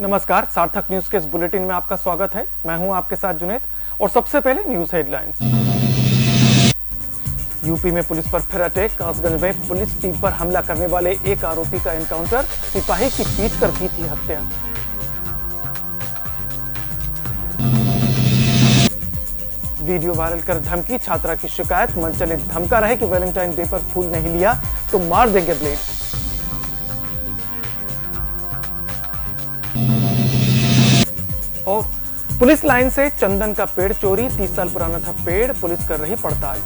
नमस्कार, सार्थक न्यूज के इस बुलेटिन में आपका स्वागत है। मैं हूं आपके साथ जुनेद और सबसे पहले न्यूज हेडलाइंस। यूपी में पुलिस पर फिर अटैक। कासगंज में पुलिस टीम पर हमला करने वाले एक आरोपी का एनकाउंटर। सिपाही की पीट कर की थी हत्या। वीडियो वायरल कर धमकी। छात्रा की शिकायत। मनचले धमका रहे कि वैलेंटाइन डे पर फूल नहीं लिया तो मार देंगे ब्लेड। और पुलिस लाइन से चंदन का पेड़ चोरी। 30 साल पुराना था पेड़। पुलिस कर रही पड़ताल।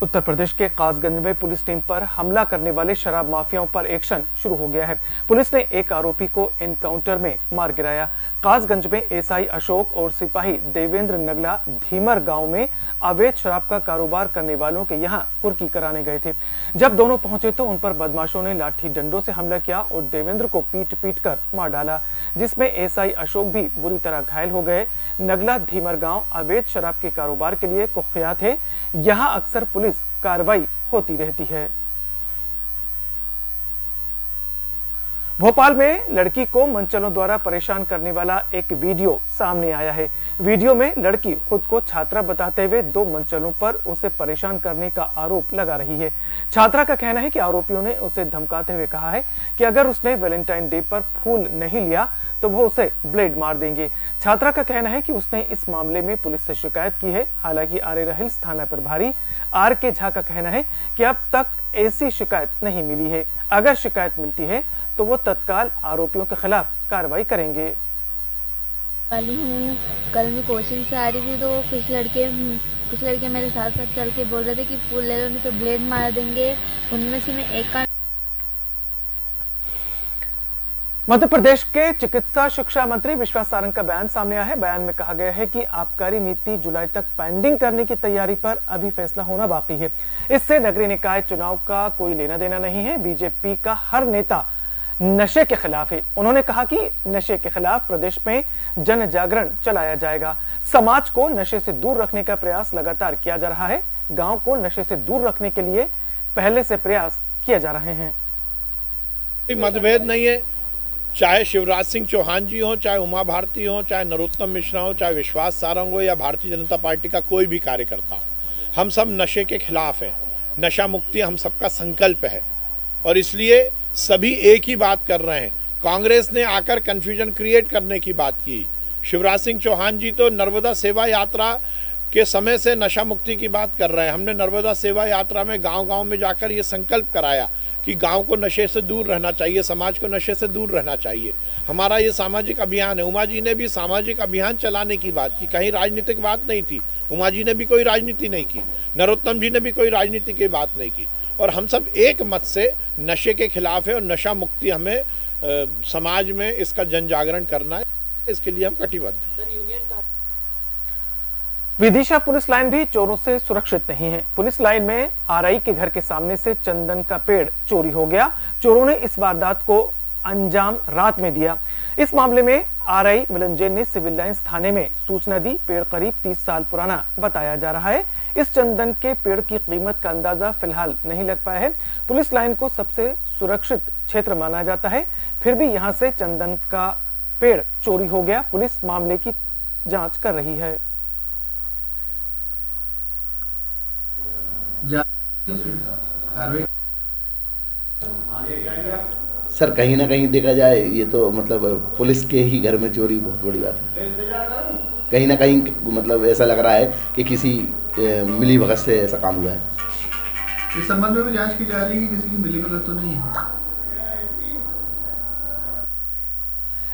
उत्तर प्रदेश के कासगंज में पुलिस टीम पर हमला करने वाले शराब माफियाओं पर एक्शन शुरू हो गया है। पुलिस ने एक आरोपी को एनकाउंटर में मार गिराया। कासगंज में एसआई अशोक और सिपाही देवेंद्र नगला धीमर गांव में अवैध शराब का कारोबार करने वालों के यहां कुर्की कराने गए थे। जब दोनों पहुंचे तो उन पर बदमाशों ने लाठी डंडों से हमला किया और देवेंद्र को पीट पीट कर मार डाला, जिसमें एसआई अशोक भी बुरी तरह घायल हो गए। नगला धीमर गांव अवैध शराब के कारोबार के लिए कुख्यात है। यहां अक्सर पुलिस कार्रवाई होती रहती है। भोपाल में लड़की को मनचलों द्वारा परेशान करने वाला एक वीडियो सामने आया है। वीडियो में लड़की खुद को छात्रा बताते हुए दो मनचलों पर उसे परेशान करने का आरोप लगा रही है। छात्रा का कहना है कि आरोपियों ने उसे धमकाते हुए कहा है कि अगर उसने वैलेंटाइन डे पर फूल नहीं लिया तो वो उसे ब्लेड मार देंगे। छात्रा का कहना है कि उसने इस मामले में पुलिस से शिकायत की है। हालांकि आर्य हिल्स थाना प्रभारी आर के झा का कहना है कि अब तक ऐसी शिकायत नहीं मिली है। अगर शिकायत मिलती है तो वो तत्काल आरोपियों के खिलाफ कार्रवाई करेंगे। कल मैं कोचिंग से आ रही थी तो कुछ लड़के मेरे साथ साथ चल के बोल रहे थे कि फूल ले लो नहीं तो ब्लेड मार देंगे। उनमें से मैं एक का मध्य प्रदेश के चिकित्सा शिक्षा मंत्री विश्वास सारंग का बयान सामने आया है। बयान में कहा गया है कि आबकारी नीति जुलाई तक पेंडिंग करने की तैयारी पर अभी फैसला होना बाकी है। इससे नगरीय निकाय चुनाव का कोई लेना देना नहीं है। बीजेपी का हर नेता नशे के खिलाफ है। उन्होंने कहा कि नशे के खिलाफ प्रदेश में जन जागरण चलाया जाएगा। समाज को नशे से दूर रखने का प्रयास लगातार किया जा रहा है। गांव को नशे से दूर रखने के लिए पहले से प्रयास किए जा रहे हैं। मतभेद नहीं है, चाहे शिवराज सिंह चौहान जी हो, चाहे उमा भारती हो, चाहे नरोत्तम मिश्रा हो, चाहे विश्वास सारंग हो या भारतीय जनता पार्टी का कोई भी कार्यकर्ता हो, हम सब नशे के खिलाफ हैं। नशा मुक्ति हम सबका संकल्प है और इसलिए सभी एक ही बात कर रहे हैं। कांग्रेस ने आकर कन्फ्यूजन क्रिएट करने की बात की। शिवराज सिंह चौहान जी तो नर्मदा सेवा यात्रा के समय से नशा मुक्ति की बात कर रहे हैं। हमने नर्मदा सेवा यात्रा में गांव-गांव में जाकर ये संकल्प कराया कि गांव को नशे से दूर रहना चाहिए, समाज को नशे से दूर रहना चाहिए। हमारा ये सामाजिक अभियान है। उमा जी ने भी सामाजिक अभियान चलाने की बात की, कहीं राजनीतिक बात नहीं थी। उमा जी ने भी कोई राजनीति नहीं की, नरोत्तम जी ने भी कोई राजनीति की बात नहीं की और हम सब एक मत से नशे के खिलाफ है और नशा मुक्ति हमें समाज में इसका जन जागरण करना है। इसके लिए हम कटिबद्ध हैं। विदिशा पुलिस लाइन भी चोरों से सुरक्षित नहीं है। पुलिस लाइन में आरआई के घर के सामने से चंदन का पेड़ चोरी हो गया। चोरों ने इस वारदात को अंजाम रात में दिया। इस मामले में आरआई मिलन जैन ने सिविल लाइंस थाने में सूचना दी। पेड़ करीब 30 साल पुराना बताया जा रहा है। इस चंदन के पेड़ की कीमत का अंदाजा फिलहाल नहीं लग पाया है। पुलिस लाइन को सबसे सुरक्षित क्षेत्र माना जाता है, फिर भी यहाँ से चंदन का पेड़ चोरी हो गया। पुलिस मामले की जांच कर रही है। सर कहीं ना कहीं देखा जाए ये तो मतलब पुलिस के ही घर में चोरी बहुत बड़ी बात है। कहीं ना कहीं मतलब ऐसा लग रहा है कि किसी मिली भगत से ऐसा काम हुआ है। इस संबंध में भी जांच की जा रही है कि किसी की मिली भगत तो नहीं है।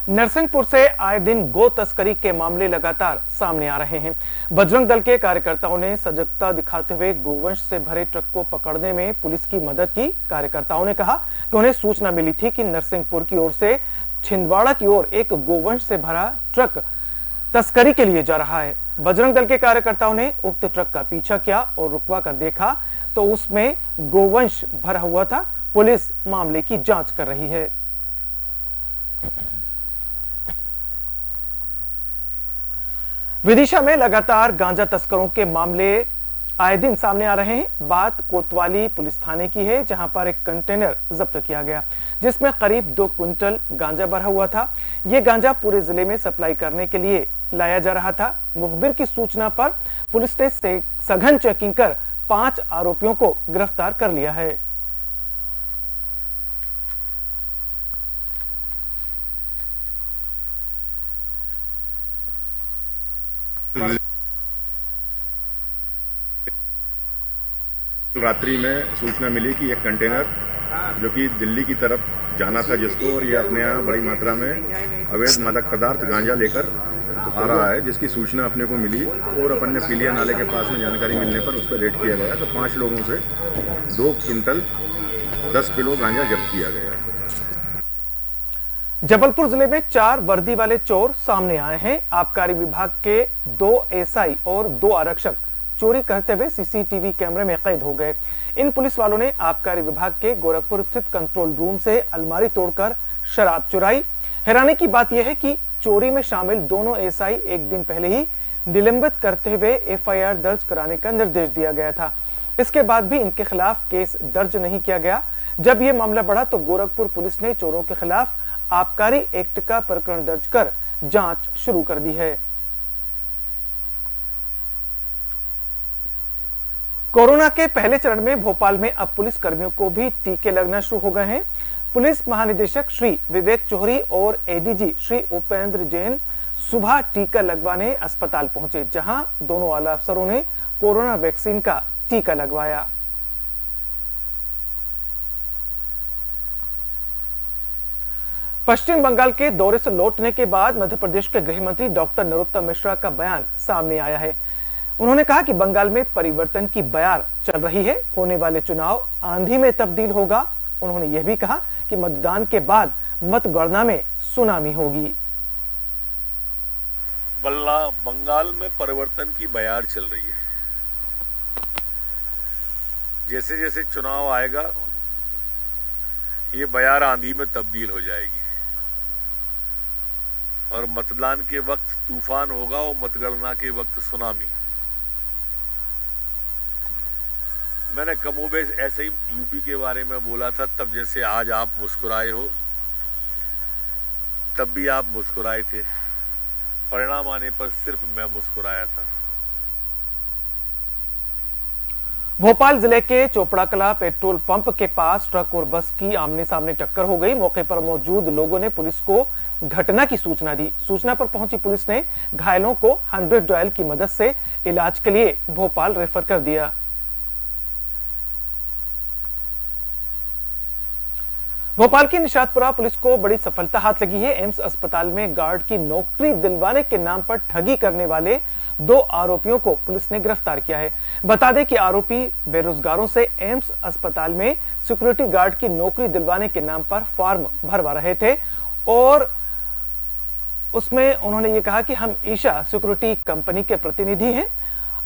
नरसिंहपुर से आए दिन गो तस्करी के मामले लगातार सामने आ रहे हैं। बजरंग दल के कार्यकर्ताओं ने सजगता दिखाते हुए गोवंश से भरे ट्रक को पकड़ने में पुलिस की मदद की। कार्यकर्ताओं ने कहा कि उन्हें सूचना मिली थी कि नरसिंहपुर की ओर से छिंदवाड़ा की ओर एक गोवंश से भरा ट्रक तस्करी के लिए जा रहा है। बजरंग दल के कार्यकर्ताओं ने उक्त ट्रक का पीछा किया और रुकवा कर देखा तो उसमें गोवंश भरा हुआ था। पुलिस मामले की जांच कर रही है। विदिशा में लगातार गांजा तस्करों के मामले आए दिन सामने आ रहे हैं। बात कोतवाली पुलिस थाने की है, जहां पर एक कंटेनर जब्त किया गया जिसमें करीब 2 क्विंटल गांजा भरा हुआ था। ये गांजा पूरे जिले में सप्लाई करने के लिए लाया जा रहा था। मुखबिर की सूचना पर पुलिस ने सघन चेकिंग कर 5 आरोपियों को गिरफ्तार कर लिया है। रात्रि में सूचना मिली कि एक कंटेनर जो कि दिल्ली की तरफ जाना था जिसको, और ये अपने यहाँ बड़ी मात्रा में अवैध मादक पदार्थ गांजा लेकर आ रहा है, जिसकी सूचना अपने को मिली और अपन ने पीलिया नाले के पास में जानकारी मिलने पर उस पर रेड किया गया। तो 5 लोगों से 2 क्विंटल 10 किलो गांजा जब्त किया गया। जबलपुर जिले में 4 वर्दी वाले चोर सामने आए हैं। आबकारी विभाग के 2 एसआई और 2 आरक्षक चोरी करते हुए सीसीटीवी कैमरे में कैद हो गए। इन पुलिस वालों ने आबकारी विभाग के गोरखपुर स्थित कंट्रोल रूम से अलमारी तोड़कर शराब चुराई। हैरानी की बात यह है कि चोरी में शामिल दोनों एसआई एक दिन पहले ही निलंबित करते हुए एफआईआर दर्ज कराने का निर्देश दिया गया था। इसके बाद भी इनके खिलाफ केस दर्ज नहीं किया गया। जब यह मामला बढ़ा तो गोरखपुर पुलिस ने चोरों के खिलाफ आबकारी एक्ट का प्रकरण दर्ज कर जांच शुरू कर दी है। कोरोना के पहले चरण में भोपाल में अब पुलिस कर्मियों को भी टीके लगना शुरू हो गए हैं। पुलिस महानिदेशक श्री विवेक जोहरी और एडीजी श्री उपेंद्र जैन सुबह टीका लगवाने अस्पताल पहुंचे, जहां दोनों आला अफसरों ने कोरोना वैक्सीन का टीका लगवाया। पश्चिम बंगाल के दौरे से लौटने के बाद मध्य प्रदेश के गृह मंत्री डॉक्टर नरोत्तम मिश्रा का बयान सामने आया है। उन्होंने कहा कि बंगाल में परिवर्तन की बयार चल रही है, होने वाले चुनाव आंधी में तब्दील होगा। उन्होंने यह भी कहा कि मतदान के बाद मतगणना में सुनामी होगी। बंगाल में परिवर्तन की बयार चल रही है। जैसे जैसे चुनाव आएगा ये बयार आंधी में तब्दील हो जाएगी और मतदान के वक्त तूफान होगा और मतगणना के वक्त सुनामी। मैंने कमोबेश ऐसे ही यूपी के बारे में बोला था, तब जैसे आज आप मुस्कुराए हो तब भी आप मुस्कुराए थे। परिणाम आने पर सिर्फ मैं मुस्कुराया था। भोपाल जिले के चोपड़ा कला पेट्रोल पंप के पास ट्रक और बस की आमने सामने टक्कर हो गई। मौके पर मौजूद लोगों ने पुलिस को घटना की सूचना दी। सूचना पर पहुंची पुलिस ने घायलों को 100 डायल की मदद से इलाज के लिए भोपाल रेफर कर दिया। भोपाल की निशातपुरा पुलिस को बड़ी सफलता हाथ लगी है। एम्स अस्पताल में गार्ड की नौकरी दिलवाने के नाम पर ठगी करने वाले 2 आरोपियों को पुलिस ने गिरफ्तार किया है। बता दें कि आरोपी बेरोजगारों से एम्स अस्पताल में सिक्योरिटी गार्ड की नौकरी दिलवाने के नाम पर फॉर्म भरवा रहे थे और उसमें उन्होंने ये कहा कि हम ईशा सिक्योरिटी कंपनी के प्रतिनिधि हैं।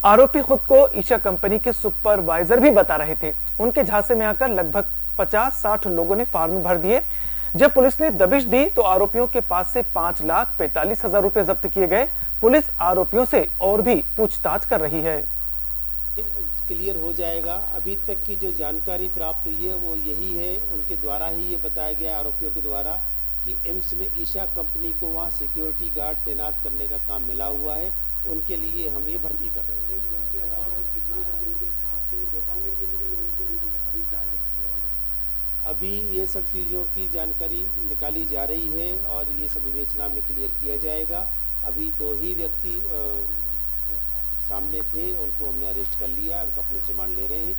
आरोपी खुद को ईशा कंपनी के सुपरवाइजर भी बता रहे थे। उनके झांसे में आकर लगभग 50-60 लोगों ने फॉर्म भर दिए। जब पुलिस ने दबिश दी तो आरोपियों के पास से 5,45,000 रुपए जब्त किए गए। पुलिस आरोपियों से और भी पूछताछ कर रही है। क्लियर हो जाएगा। अभी तक की जो जानकारी प्राप्त हुई है वो यही है, उनके द्वारा ही ये बताया गया आरोपियों के द्वारा कि एम्स में ईशा कंपनी को वहाँ सिक्योरिटी गार्ड तैनात करने का काम मिला हुआ है। उनके लिए हम ये भर्ती कर रहे हैं। अभी ये सब चीज़ों की जानकारी निकाली जा रही है और ये सब विवेचना में क्लियर किया जाएगा। अभी 2 ही व्यक्ति सामने थे, उनको हमने अरेस्ट कर लिया, उनका पुलिस रिमांड ले रहे हैं।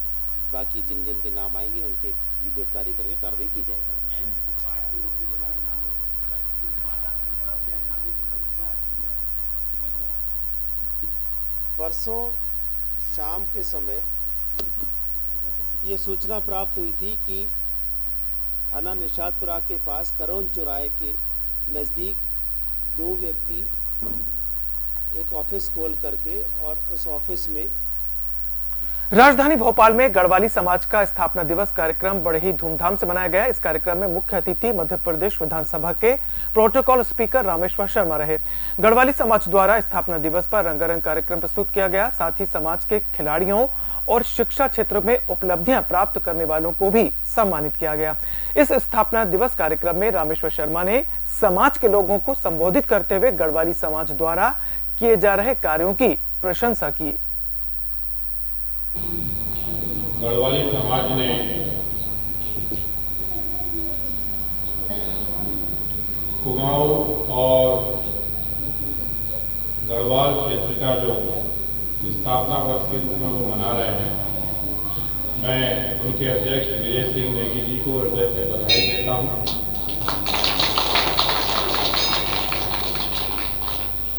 बाकी जिन जिन के नाम आएंगे उनके भी गिरफ्तारी करके कार्रवाई की जाएगी। परसों शाम के समय ये सूचना प्राप्त हुई थी कि थाना निशातपुरा के पास करोन चौराहे के नज़दीक 2 व्यक्ति एक ऑफिस खोल करके और उस ऑफिस में राजधानी भोपाल में गढ़वाली समाज का स्थापना दिवस कार्यक्रम बड़े ही धूमधाम से मनाया गया। इस कार्यक्रम में मुख्य अतिथि मध्य प्रदेश विधानसभा के प्रोटोकॉल स्पीकर रामेश्वर शर्मा रहे। गढ़वाली समाज द्वारा स्थापना दिवस पर रंगारंग कार्यक्रम प्रस्तुत किया गया। साथ ही समाज के खिलाड़ियों और शिक्षा क्षेत्र में उपलब्धियां प्राप्त करने वालों को भी सम्मानित किया गया। इस स्थापना दिवस कार्यक्रम में रामेश्वर शर्मा ने समाज के लोगों को संबोधित करते हुए गढ़वाली समाज द्वारा किए जा रहे कार्यों की प्रशंसा की। गढ़वाली समाज ने कुमाऊं और गढ़वाल क्षेत्र का जो स्थापना वर्ष के रूप में वो मना रहे हैं, मैं उनके अध्यक्ष विजय सिंह नेगी जी को हृदय से बधाई देता हूं।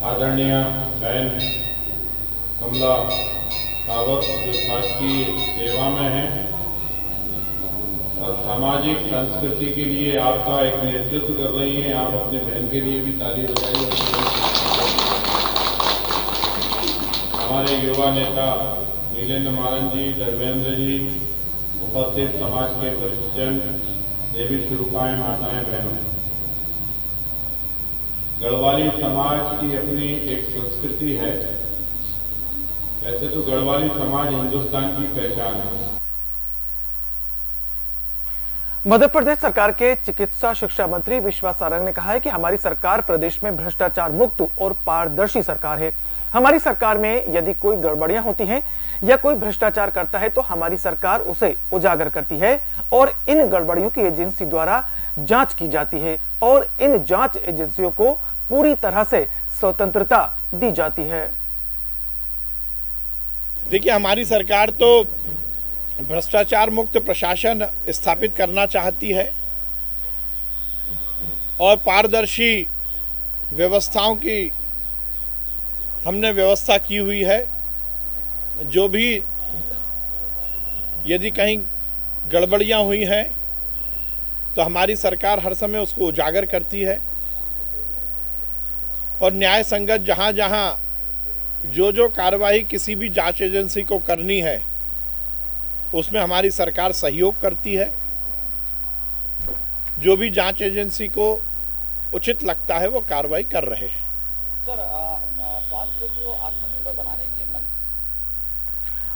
आदरणीय बहन कमला कावत जो शासकीय सेवा में है और सामाजिक संस्कृति के लिए आपका एक नेतृत्व कर रही हैं, आप अपने बहन के लिए भी ताली बजाइए। हमारे युवा नेता नीलेंद्र मारन जी, धर्मेंद्र जी, उपस्थित समाज के वरिष्ठ जन, देवी स्वरूपाएं, माताएं, बहनों, गढ़वाली समाज की अपनी एक संस्कृति है। ऐसे तो गढ़वाली समाज हिंदुस्तान की पहचान है। मध्य प्रदेश सरकार के चिकित्सा शिक्षा मंत्री विश्वास सारंग ने कहा है कि हमारी सरकार प्रदेश में भ्रष्टाचार मुक्त और पारदर्शी सरकार है। हमारी सरकार में यदि कोई गड़बड़ियां होती हैं या कोई भ्रष्टाचार करता है तो हमारी सरकार उसे उजागर करती है और इन गड़बड़ियों की एजेंसी द्वारा जांच की जाती है और इन जांच एजेंसियों को पूरी तरह से स्वतंत्रता दी जाती है। देखिए, हमारी सरकार तो भ्रष्टाचार मुक्त प्रशासन स्थापित करना चाहती है और पारदर्शी व्यवस्थाओं की हमने व्यवस्था की हुई है। जो भी यदि कहीं गड़बड़ियां हुई हैं तो हमारी सरकार हर समय उसको उजागर करती है और न्याय संगत जहां जहां जो कार्रवाई किसी भी जांच एजेंसी को करनी है उसमें हमारी सरकार सहयोग करती है। जो भी जांच एजेंसी को उचित लगता है वो कार्रवाई कर रहे हैं। सर, स्वास्थ्य को आत्मनिर्भर बनाने के लिए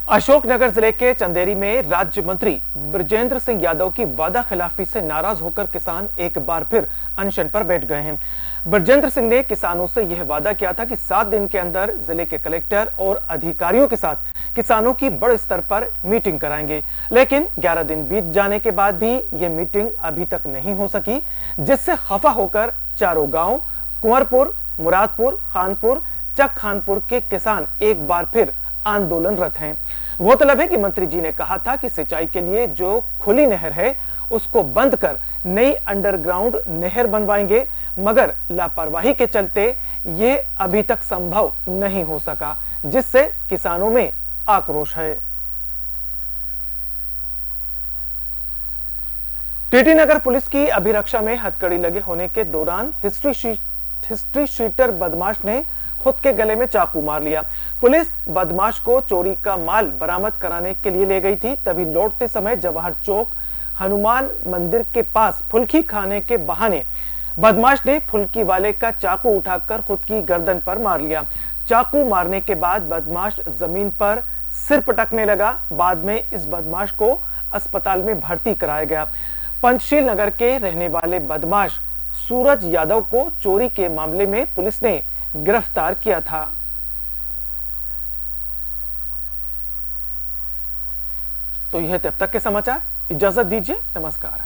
अशोकनगर जिले के चंदेरी में राज्य मंत्री ब्रजेंद्र सिंह यादव की वादा खिलाफी से नाराज होकर किसान एक बार फिर अनशन पर बैठ गए हैं। ब्रजेंद्र सिंह ने किसानों से यह वादा किया था कि 7 दिन के अंदर जिले के कलेक्टर और अधिकारियों के साथ किसानों की बड़े स्तर पर मीटिंग कराएंगे, लेकिन 11 दिन बीत जाने के बाद भी यह मीटिंग अभी तक नहीं हो सकी, जिससे खफा होकर चारों गांव कुंवरपुर, मुरादपुर, खानपुर, चक खानपुर के किसान एक बार फिर आंदोलनरत हैं। गौरतलब है कि मंत्री जी ने कहा था कि सिंचाई के लिए जो खुली नहर है उसको बंद कर नई अंडरग्राउंड नहर बनवाएंगे, मगर लापरवाही के चलते ये अभी तक संभव नहीं हो सका, जिससे किसानों में आक्रोश है। टीटी नगर पुलिस की अभिरक्षा में हथकड़ी लगे होने के दौरान हिस्ट्री शीटर बदमाश ने खुद के गले में चाकू मार लिया। पुलिस बदमाश को चोरी का माल बरामद कराने के लिए ले गई थी, तभी लौटते समय जवाहर चौक हनुमान मंदिर के पास फुल्की खाने के बहाने बदमाश ने फुल्की वाले का चाकू उठाकर खुद की गर्दन पर मार लिया। चाकू मारने के बाद बदमाश जमीन पर सिर पटकने लगा। बाद में इस बदमाश को अस्पताल में भर्ती कराया गया। पंचशील नगर के रहने वाले बदमाश सूरज यादव को चोरी के मामले में पुलिस ने गिरफ्तार किया था। तो यह तब तक के समाचार, इजाजत दीजिए, नमस्कार।